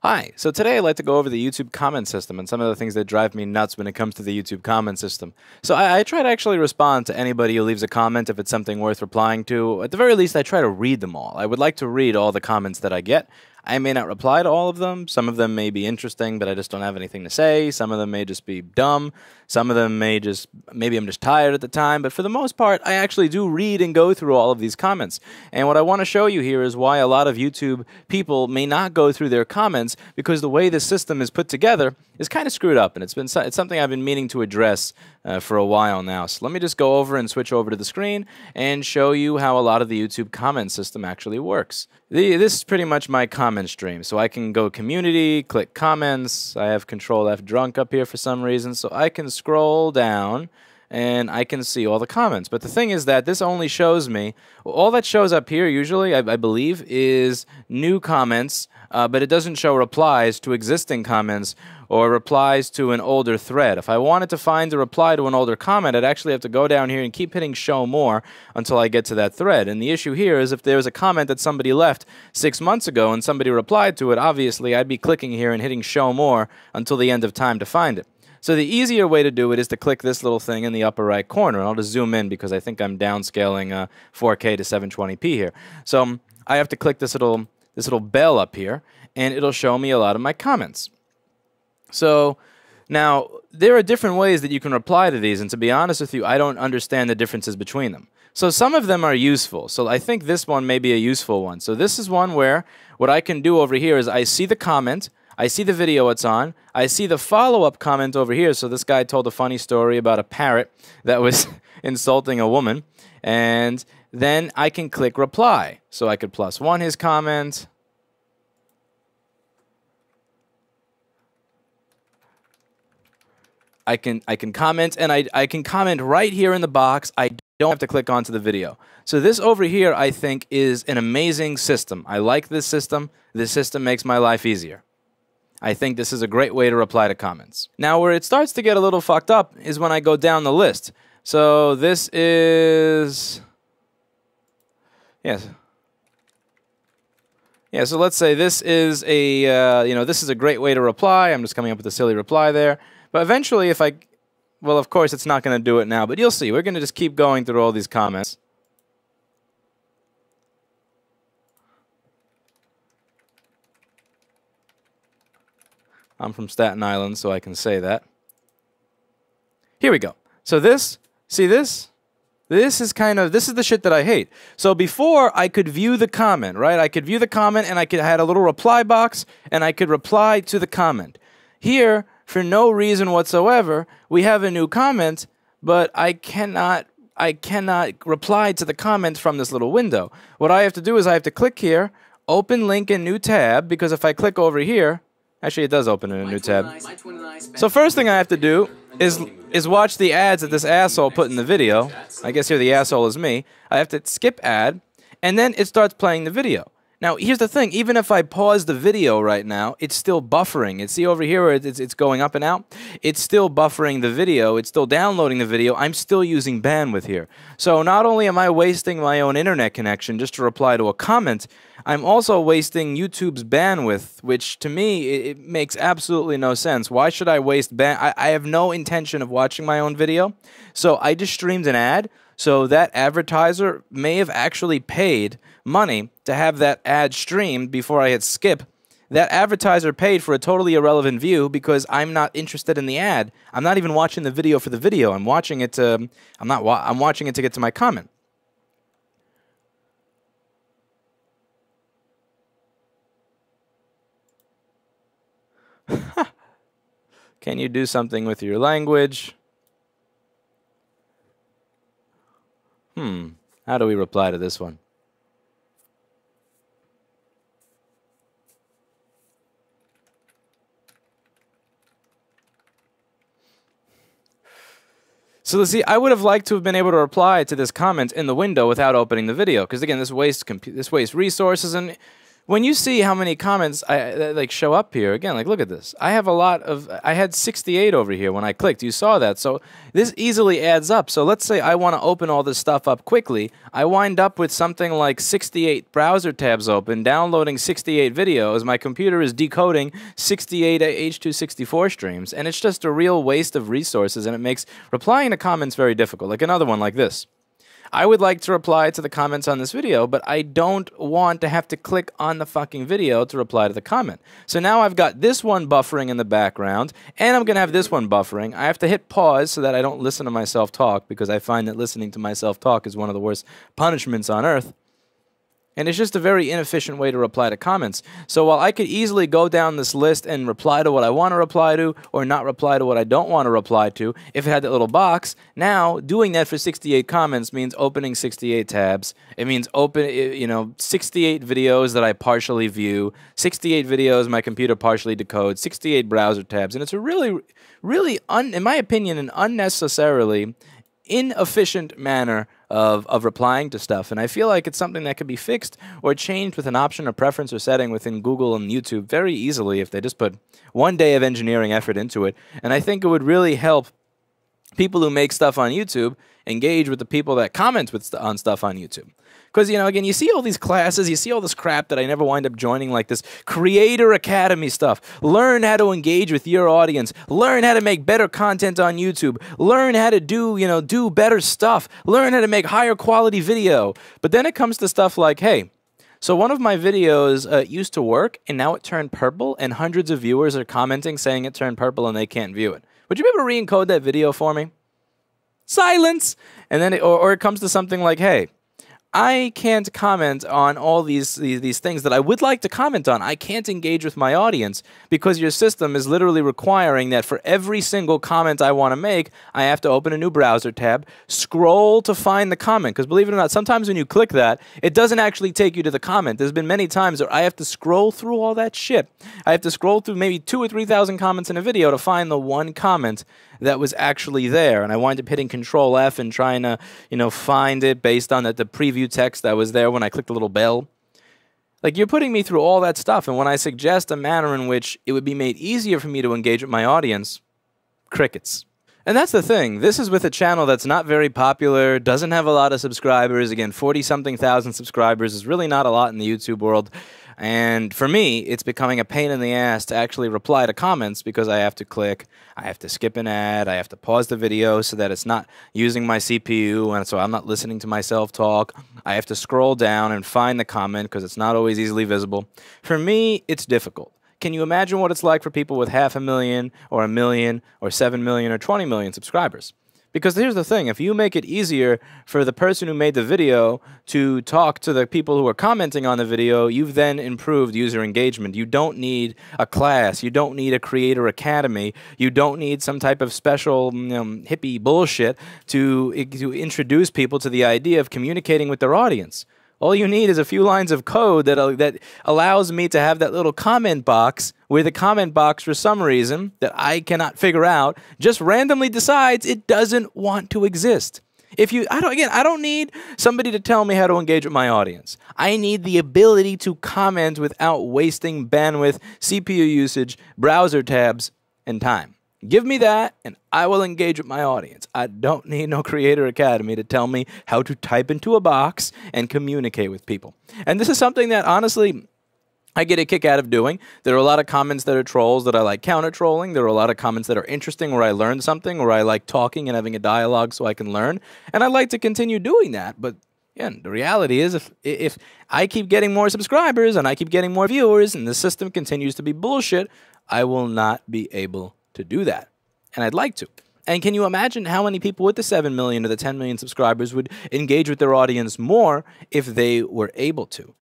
Hi, so today I'd like to go over the YouTube comment system and some of the things that drive me nuts when it comes to the YouTube comment system. So I try to actually respond to anybody who leaves a comment if it's something worth replying to. At the very least, I try to read them all. I would like to read all the comments that I get. I may not reply to all of them. Some of them may be interesting, but I just don't have anything to say. Some of them may just be dumb. Some of them maybe I'm just tired at the time. But for the most part, I actually do read and go through all of these comments. And what I want to show you here is why a lot of YouTube people may not go through their comments, because the way the system is put together is kind of screwed up. And it's something I've been meaning to address for a while now. So let me just go over and switch over to the screen and show you how a lot of the YouTube comment system actually works. This is pretty much my comment stream. So I can go community, click comments. I have Control F drunk up here for some reason. So I can scroll down and I can see all the comments. But the thing is that this only shows me, all that shows up here usually, I believe, is new comments, but it doesn't show replies to existing comments or replies to an older thread. If I wanted to find a reply to an older comment, I'd actually have to go down here and keep hitting show more until I get to that thread. And the issue here is if there was a comment that somebody left 6 months ago and somebody replied to it, obviously I'd be clicking here and hitting show more until the end of time to find it. So the easier way to do it is to click this little thing in the upper right corner. And I'll just zoom in because I think I'm downscaling 4K to 720p here. So I have to click this little bell up here, and it'll show me a lot of my comments. So now there are different ways that you can reply to these, and to be honest with you, I don't understand the differences between them. So some of them are useful. So I think this one may be a useful one. So this is one where what I can do over here is I see the comment, I see the video it's on, I see the follow-up comment over here. So this guy told a funny story about a parrot that was insulting a woman, and then I can click reply. So I could +1 his comment. I can comment, and I can comment right here in the box. I don't have to click onto the video. So this over here, I think, is an amazing system. I like this system. This system makes my life easier. I think this is a great way to reply to comments. Now, where it starts to get a little fucked up is when I go down the list. So this is... Yes. Yeah, so let's say this is a, this is a great way to reply. I'm just coming up with a silly reply there. But eventually, if I... Well, of course, it's not going to do it now, but you'll see. We're going to just keep going through all these comments. I'm from Staten Island, so I can say that. Here we go. So this, see this? This is the shit that I hate. So before, I could view the comment, right? I could view the comment, and I had a little reply box, and I could reply to the comment. Here, for no reason whatsoever, we have a new comment, but I cannot reply to the comment from this little window. What I have to do is I have to click here, open link in new tab, because if I click over here, actually it does open in a new tab. So first thing I have to do is watch the ads that this asshole put in the video. I guess here the asshole is me. I have to skip ad, and then it starts playing the video. Now, here's the thing. Even if I pause the video right now, it's still buffering. See over here where it's going up and out? It's still buffering the video. It's still downloading the video. I'm still using bandwidth here. So not only am I wasting my own internet connection just to reply to a comment, I'm also wasting YouTube's bandwidth, which to me, it makes absolutely no sense. Why should I waste bandwidth? I have no intention of watching my own video. So I just streamed an ad. So that advertiser may have actually paid money to have that ad streamed before I hit skip. That advertiser paid for a totally irrelevant view because I'm not interested in the ad. I'm not even watching the video for the video. I'm watching it to I'm watching it to get to my comment. Can you do something with your language? How do we reply to this one? So let's see, I would have liked to have been able to reply to this comment in the window without opening the video, because again, this wastes resources, and when you see how many comments that, like, show up here again, like, look at this. I have a lot of. I had 68 over here when I clicked. You saw that, so this easily adds up. So let's say I want to open all this stuff up quickly. I wind up with something like 68 browser tabs open, downloading 68 videos. My computer is decoding 68 H.264 streams, and it's just a real waste of resources, and it makes replying to comments very difficult. Like another one like this. I would like to reply to the comments on this video, but I don't want to have to click on the fucking video to reply to the comment. So now I've got this one buffering in the background, and I'm going to have this one buffering. I have to hit pause so that I don't listen to myself talk, because I find that listening to myself talk is one of the worst punishments on earth. And it's just a very inefficient way to reply to comments. So while I could easily go down this list and reply to what I want to reply to, or not reply to what I don't want to reply to, if it had that little box, now doing that for 68 comments means opening 68 tabs. It means 68 videos that I partially view, 68 videos my computer partially decodes, 68 browser tabs. And it's a really, in my opinion, an unnecessarily inefficient manner of replying to stuff, and I feel like it's something that could be fixed or changed with an option or preference or setting within Google and YouTube very easily if they just put one day of engineering effort into it. And I think it would really help people who make stuff on YouTube engage with the people that comment on stuff on YouTube. Because, again, you see all these classes, you see all this crap that I never wind up joining, like this Creator Academy stuff. Learn how to engage with your audience. Learn how to make better content on YouTube. Learn how to do better stuff. Learn how to make higher quality video. But then it comes to stuff like, hey, so one of my videos used to work, and now it turned purple, and hundreds of viewers are commenting saying it turned purple and they can't view it. Would you be able to re-encode that video for me? Silence! And then or it comes to something like, hey, I can't comment on all these things that I would like to comment on. I can't engage with my audience because your system is literally requiring that for every single comment I want to make, I have to open a new browser tab, scroll to find the comment. Because believe it or not, sometimes when you click that, it doesn't actually take you to the comment. There's been many times where I have to scroll through all that shit. I have to scroll through maybe 2,000 or 3,000 comments in a video to find the one comment that was actually there, and I wind up hitting Control F and trying to, find it based on the preview text that was there when I clicked the little bell. Like, you're putting me through all that stuff, and when I suggest a manner in which it would be made easier for me to engage with my audience, crickets. And that's the thing. This is with a channel that's not very popular, doesn't have a lot of subscribers. Again, 40-something thousand subscribers is really not a lot in the YouTube world. And for me, it's becoming a pain in the ass to actually reply to comments because I have to click, I have to skip an ad, I have to pause the video so that it's not using my CPU, and so I'm not listening to myself talk. I have to scroll down and find the comment because it's not always easily visible. For me, it's difficult. Can you imagine what it's like for people with 500,000 or 1 million or 7 million or 20 million subscribers? Because here's the thing, if you make it easier for the person who made the video to talk to the people who are commenting on the video, you've then improved user engagement. You don't need a class. You don't need a Creator Academy. You don't need some type of special hippie bullshit to introduce people to the idea of communicating with their audience. All you need is a few lines of code that allows me to have that little comment box where the comment box, for some reason that I cannot figure out, just randomly decides it doesn't want to exist. I don't need somebody to tell me how to engage with my audience. I need the ability to comment without wasting bandwidth, CPU usage, browser tabs, and time. Give me that, and I will engage with my audience. I don't need no Creator Academy to tell me how to type into a box and communicate with people. And this is something that, honestly, I get a kick out of doing. There are a lot of comments that are trolls that I like counter-trolling. There are a lot of comments that are interesting where I learn something, where I like talking and having a dialogue so I can learn. And I'd like to continue doing that, but again, the reality is if I keep getting more subscribers and I keep getting more viewers and the system continues to be bullshit, I will not be able to do that. And I'd like to. And can you imagine how many people with the 7 million or the 10 million subscribers would engage with their audience more if they were able to?